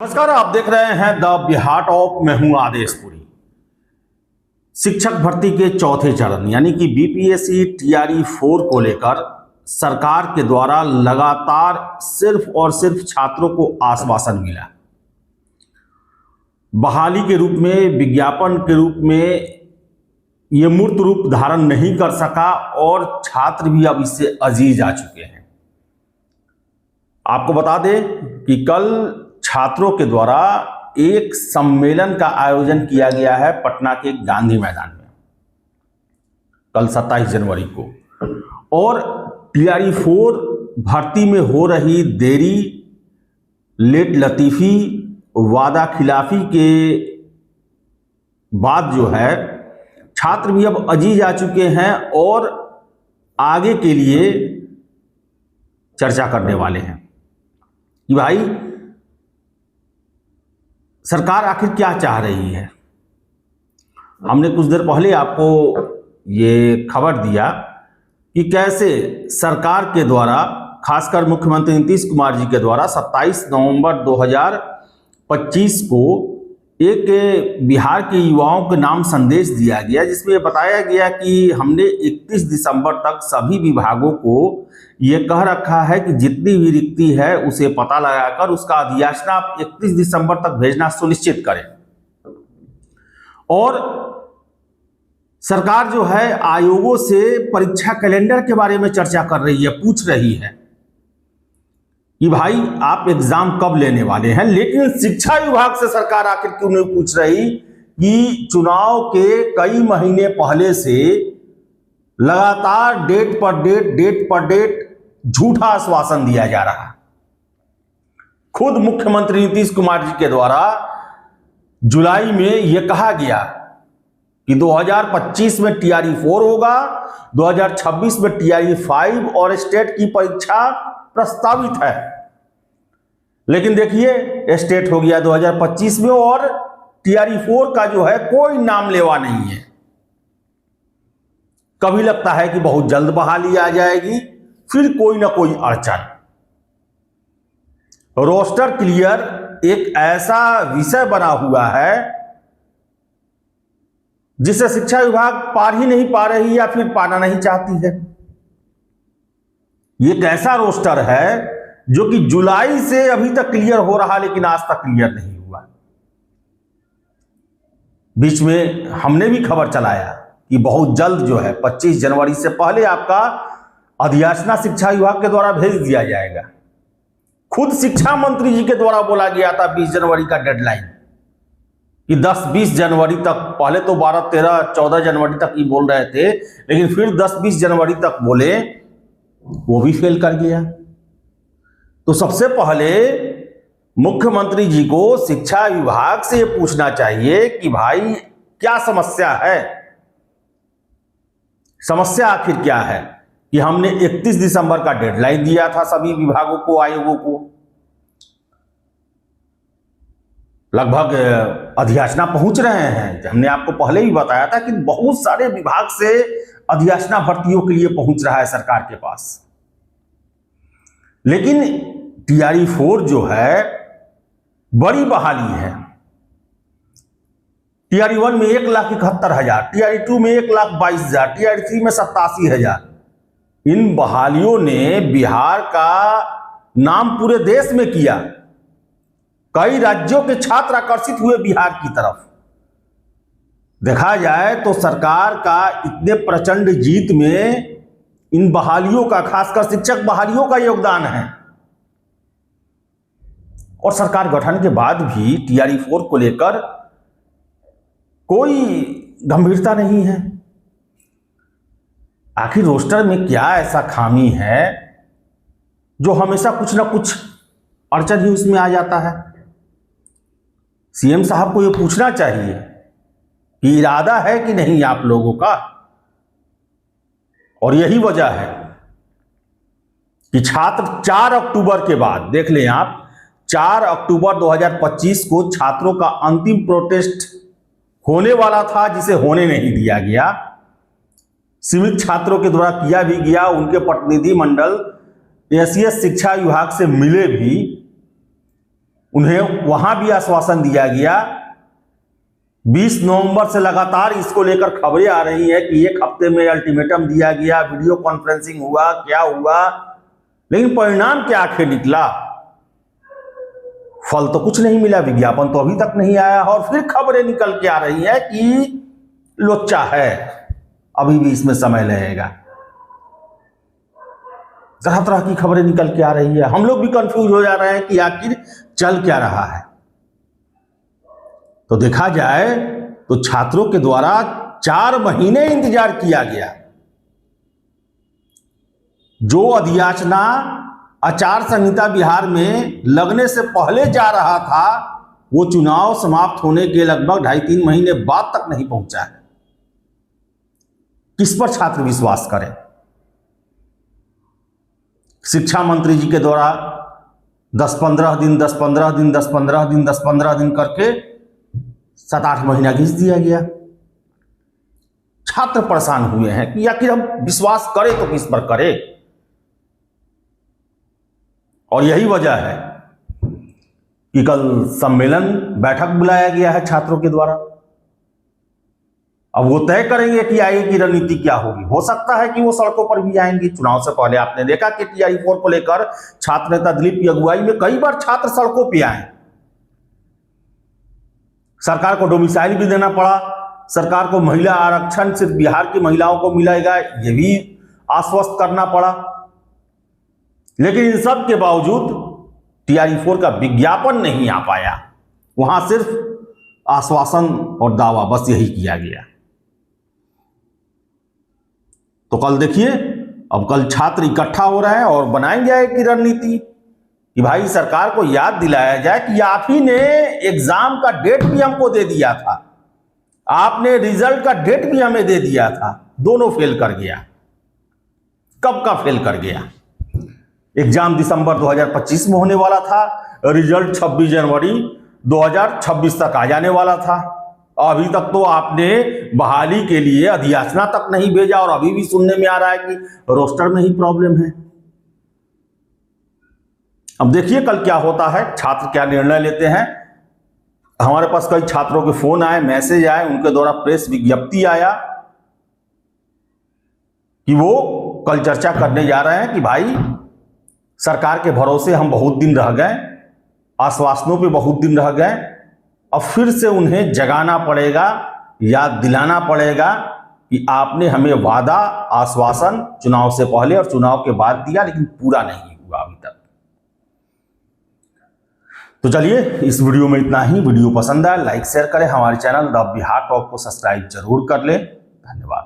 नमस्कार, आप देख रहे हैं द बिहार ऑफ। मैं हूं आदेशपुरी। शिक्षक भर्ती के चौथे चरण यानी कि बीपीएससी टीआरई 4 को लेकर सरकार के द्वारा लगातार सिर्फ और सिर्फ छात्रों को आश्वासन मिला। बहाली के रूप में, विज्ञापन के रूप में ये मूर्त रूप धारण नहीं कर सका और छात्र भी अब इससे अजीज आ चुके हैं। आपको बता दें कि कल छात्रों के द्वारा एक सम्मेलन का आयोजन किया गया है पटना के गांधी मैदान में, कल 27 जनवरी को। और टीआरई 4 भर्ती में हो रही देरी, लेट लतीफी, वादा खिलाफी के बाद जो है छात्र भी अब अजीज आ चुके हैं और आगे के लिए चर्चा करने वाले हैं कि भाई सरकार आखिर क्या चाह रही है। हमने कुछ देर पहले आपको ये खबर दिया कि कैसे सरकार के द्वारा, खासकर मुख्यमंत्री नीतीश कुमार जी के द्वारा 27 नवंबर 2025 को एक बिहार के युवाओं के नाम संदेश दिया गया, जिसमें बताया गया कि हमने 31 दिसंबर तक सभी विभागों को ये कह रखा है कि जितनी भी रिक्ति है उसे पता लगाकर उसका अधियाचना आप 31 दिसंबर तक भेजना सुनिश्चित करें। और सरकार जो है आयोगों से परीक्षा कैलेंडर के बारे में चर्चा कर रही है, पूछ रही है कि भाई आप एग्जाम कब लेने वाले हैं। लेकिन शिक्षा विभाग से सरकार आखिर क्यों नहीं पूछ रही कि चुनाव के कई महीने पहले से लगातार डेट पर डेट झूठा आश्वासन दिया जा रहा है। खुद मुख्यमंत्री नीतीश कुमार जी के द्वारा जुलाई में यह कहा गया कि 2025 में टीआरई 4 होगा, 2026 में टीआरई 5 और स्टेट की परीक्षा प्रस्तावित है। लेकिन देखिए स्टेट हो गया 2025 में और टीआरई 4 का जो है कोई नाम लेवा नहीं है। कभी लगता है कि बहुत जल्द बहाली आ जाएगी, फिर कोई ना कोई अड़चन। रोस्टर क्लियर एक ऐसा विषय बना हुआ है जिसे शिक्षा विभाग पार ही नहीं पा रही या फिर पाना नहीं चाहती है। ये एक ऐसा रोस्टर है जो कि जुलाई से अभी तक क्लियर हो रहा, लेकिन आज तक क्लियर नहीं हुआ। बीच में हमने भी खबर चलाया कि बहुत जल्द जो है 25 जनवरी से पहले आपका अधियाचना शिक्षा विभाग के द्वारा भेज दिया जाएगा। खुद शिक्षा मंत्री जी के द्वारा बोला गया था 20 जनवरी का डेडलाइन, कि 10-20 जनवरी तक, पहले तो 12, 13, 14 जनवरी तक ही बोल रहे थे, लेकिन फिर 10-20 जनवरी तक बोले, वो भी फेल कर गया। तो सबसे पहले मुख्यमंत्री जी को शिक्षा विभाग से यह पूछना चाहिए कि भाई क्या समस्या है, समस्या आखिर क्या है कि हमने 31 दिसंबर का डेडलाइन दिया था सभी विभागों को, आयोगों को। लगभग अधियाचना पहुंच रहे हैं। हमने आपको पहले ही बताया था कि बहुत सारे विभाग से अधियाचना भर्तियों के लिए पहुंच रहा है सरकार के पास। लेकिन टीआरई 4 जो है बड़ी बहाली है। टीआरई 1 में 1,71,000, टीआरई 2 में 1,22,000, टीआरई 3 में 87,000। इन बहालियों ने बिहार का नाम पूरे देश में किया। कई राज्यों के छात्र आकर्षित हुए बिहार की तरफ। देखा जाए तो सरकार का इतने प्रचंड जीत में इन बहालियों का, खासकर शिक्षक बहालियों का योगदान है। और सरकार गठन के बाद भी टीआरई 4 को लेकर कोई गंभीरता नहीं है। आखिर रोस्टर में क्या ऐसा खामी है जो हमेशा कुछ ना कुछ अड़चन ही उसमें आ जाता है। सीएम साहब को यह पूछना चाहिए कि इरादा है कि नहीं आप लोगों का। और यही वजह है कि छात्र 4 अक्टूबर के बाद, देख लें आप, 4 अक्टूबर 2025 को छात्रों का अंतिम प्रोटेस्ट होने वाला था, जिसे होने नहीं दिया गया। सीमित छात्रों के द्वारा किया भी गया। उनके प्रतिनिधि मंडल एसीएस शिक्षा विभाग से मिले भी, उन्हें वहां भी आश्वासन दिया गया। 20 नवंबर से लगातार इसको लेकर खबरें आ रही हैं कि एक हफ्ते में अल्टीमेटम दिया गया, वीडियो कॉन्फ्रेंसिंग हुआ, क्या हुआ, लेकिन परिणाम क्या आखिर निकला? फल तो कुछ नहीं मिला, विज्ञापन तो अभी तक नहीं आया, और फिर खबरें निकल के आ रही है कि लोचा है, अभी भी इसमें समय लगेगा। तरह तरह की खबरें निकल के आ रही है, हम लोग भी कंफ्यूज हो जा रहे हैं कि आखिर चल क्या रहा है। तो देखा जाए तो छात्रों के द्वारा 4 महीने इंतजार किया गया। जो अधियाचना आचार संहिता बिहार में लगने से पहले जा रहा था, वो चुनाव समाप्त होने के लगभग 2.5-3 महीने बाद तक नहीं पहुंचा है। किस पर छात्र विश्वास करें? शिक्षा मंत्री जी के द्वारा 10-15 दिन 10-15 दिन 10-15 दिन 10-15 दिन करके 7-8 महीना खींच दिया गया। छात्र परेशान हुए हैं कि आखिर हम विश्वास करें तो किस पर करें। और यही वजह है कि कल सम्मेलन बैठक बुलाया गया है छात्रों के द्वारा। अब वो तय करेंगे कि आगे की रणनीति क्या होगी। हो सकता है कि वो सड़कों पर भी आएंगे। चुनाव से पहले आपने देखा कि TRE-4 को लेकर छात्र नेता दिलीप की अगुवाई में कई बार छात्र सड़कों पर आए। सरकार को डोमिसाइल भी देना पड़ा, सरकार को महिला आरक्षण सिर्फ बिहार की महिलाओं को मिलेगा ये भी आश्वस्त करना पड़ा। लेकिन इन सब के बावजूद TRE-4 का विज्ञापन नहीं आ पाया, वहां सिर्फ आश्वासन और दावा, बस यही किया गया। तो कल देखिए, अब कल छात्र इकट्ठा हो रहे हैं और बनाएंगे एक रणनीति कि भाई सरकार को याद दिलाया जाए कि आप ही ने एग्जाम का डेट भी हमको दे दिया था, आपने रिजल्ट का डेट भी हमें दे दिया था, दोनों फेल कर गया। कब का फेल कर गया? एग्जाम दिसंबर 2025 में होने वाला था, रिजल्ट 26 जनवरी 2026 तक आ जाने वाला था। अभी तक तो आपने बहाली के लिए अधियाचना तक नहीं भेजा, और अभी भी सुनने में आ रहा है कि रोस्टर में ही प्रॉब्लम है। अब देखिए कल क्या होता है, छात्र क्या निर्णय लेते हैं। हमारे पास कई छात्रों के फोन आए, मैसेज आए, उनके द्वारा प्रेस विज्ञप्ति आया कि वो कल चर्चा करने जा रहे हैं कि भाई सरकार के भरोसे हम बहुत दिन रह गए, आश्वासनों पे बहुत दिन रह गए, अब फिर से उन्हें जगाना पड़ेगा, याद दिलाना पड़ेगा कि आपने हमें वादा, आश्वासन चुनाव से पहले और चुनाव के बाद दिया, लेकिन पूरा नहीं हुआ अभी तक। तो चलिए, इस वीडियो में इतना ही। वीडियो पसंद आए लाइक शेयर करें, हमारे चैनल द बिहार टॉक को सब्सक्राइब जरूर कर लें। धन्यवाद।